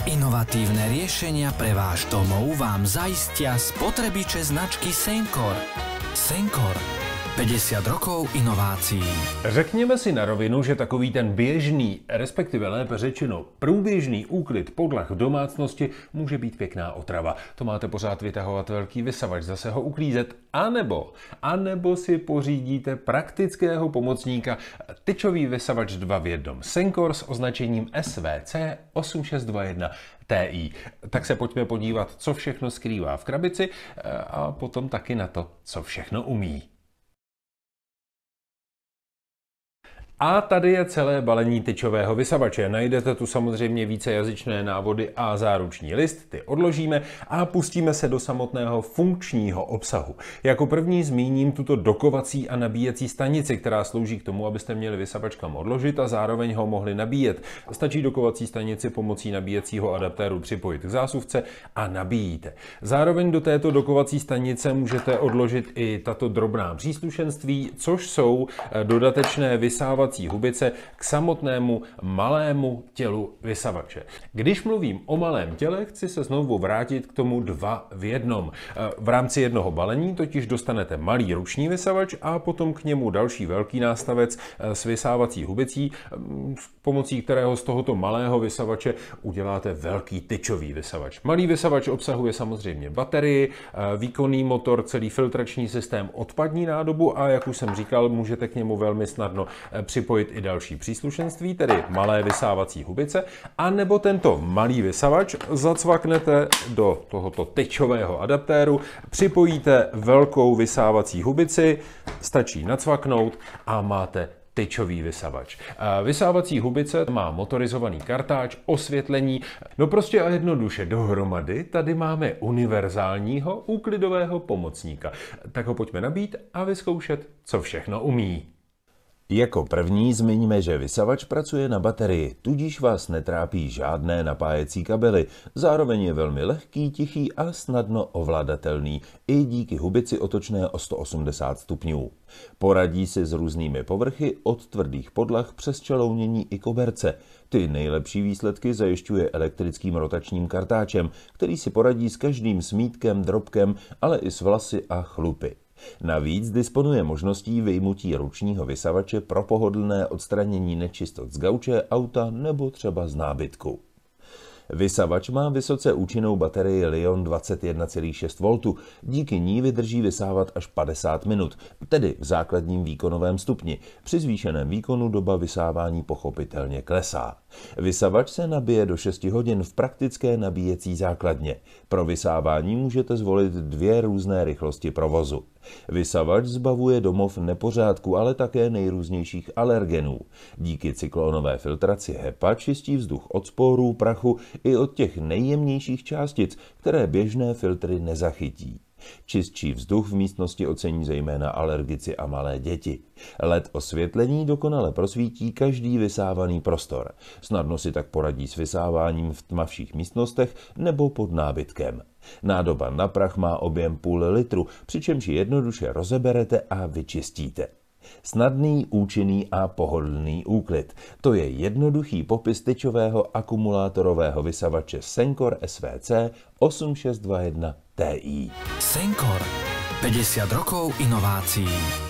Inovatívne riešenia pre váš domov vám zaistia spotrebiče značky Senkor. Senkor. 50 rokov inovácií. Řekněme si na rovinu, že takový ten běžný, respektive lépe řečeno průběžný úklid podlah v domácnosti může být pěkná otrava. To máte pořád vytahovat velký vysavač, zase ho uklízet, anebo si pořídíte praktického pomocníka, tyčový vysavač 2 v 1 Senkor s označením SVC 8621 TI. Tak se pojďme podívat, co všechno skrývá v krabici a potom taky na to, co všechno umí. A tady je celé balení tyčového vysavače. Najdete tu samozřejmě vícejazyčné návody a záruční list, ty odložíme a pustíme se do samotného funkčního obsahu. Jako první zmíním tuto dokovací a nabíjecí stanici, která slouží k tomu, abyste měli vysavač kam odložit a zároveň ho mohli nabíjet. Stačí dokovací stanici pomocí nabíjecího adaptéru připojit k zásuvce a nabíjíte. Zároveň do této dokovací stanice můžete odložit i tato drobná příslušenství, což jsou dodatečné vysávací hubice k samotnému malému tělu vysavače. Když mluvím o malém těle, chci se znovu vrátit k tomu 2 v 1. V rámci jednoho balení totiž dostanete malý ruční vysavač a potom k němu další velký nástavec s vysávací hubicí, pomocí kterého z tohoto malého vysavače uděláte velký tyčový vysavač. Malý vysavač obsahuje samozřejmě baterii, výkonný motor, celý filtrační systém, odpadní nádobu a jak už jsem říkal, můžete k němu velmi snadno připojit i další příslušenství, tedy malé vysávací hubice, a nebo tento malý vysavač zacvaknete do tohoto tyčového adaptéru, připojíte velkou vysávací hubici, stačí nacvaknout a máte tyčový vysavač. Vysávací hubice má motorizovaný kartáč, osvětlení, no prostě a jednoduše dohromady tady máme univerzálního úklidového pomocníka. Tak ho pojďme nabít a vyzkoušet, co všechno umí. Jako první zmiňme, že vysavač pracuje na baterii, tudíž vás netrápí žádné napájecí kabely. Zároveň je velmi lehký, tichý a snadno ovladatelný, i díky hubici otočné o 180 stupňů. Poradí si s různými povrchy od tvrdých podlah přes čelounění i koberce. Ty nejlepší výsledky zajišťuje elektrickým rotačním kartáčem, který si poradí s každým smítkem, drobkem, ale i s vlasy a chlupy. Navíc disponuje možností vyjmutí ručního vysavače pro pohodlné odstranění nečistot z gauče, auta nebo třeba z nábytku. Vysavač má vysoce účinnou baterii Li-ion 21,6 V, díky ní vydrží vysávat až 50 minut, tedy v základním výkonovém stupni. Při zvýšeném výkonu doba vysávání pochopitelně klesá. Vysavač se nabije do 6 hodin v praktické nabíjecí základně. Pro vysávání můžete zvolit 2 různé rychlosti provozu. Vysavač zbavuje domov nepořádku, ale také nejrůznějších alergenů. Díky cyklonové filtraci HEPA čistí vzduch od sporů, prachu i od těch nejjemnějších částic, které běžné filtry nezachytí. Čistší vzduch v místnosti ocení zejména alergici a malé děti. LED osvětlení dokonale prosvítí každý vysávaný prostor. Snadno si tak poradí s vysáváním v tmavších místnostech nebo pod nábytkem. Nádoba na prach má objem půl litru, přičemž ji jednoduše rozeberete a vyčistíte. Snadný, účinný a pohodlný úklid. To je jednoduchý popis tyčového akumulátorového vysavače Senkor SVC 8621 TI. Senkor. 50 rokov inovácií.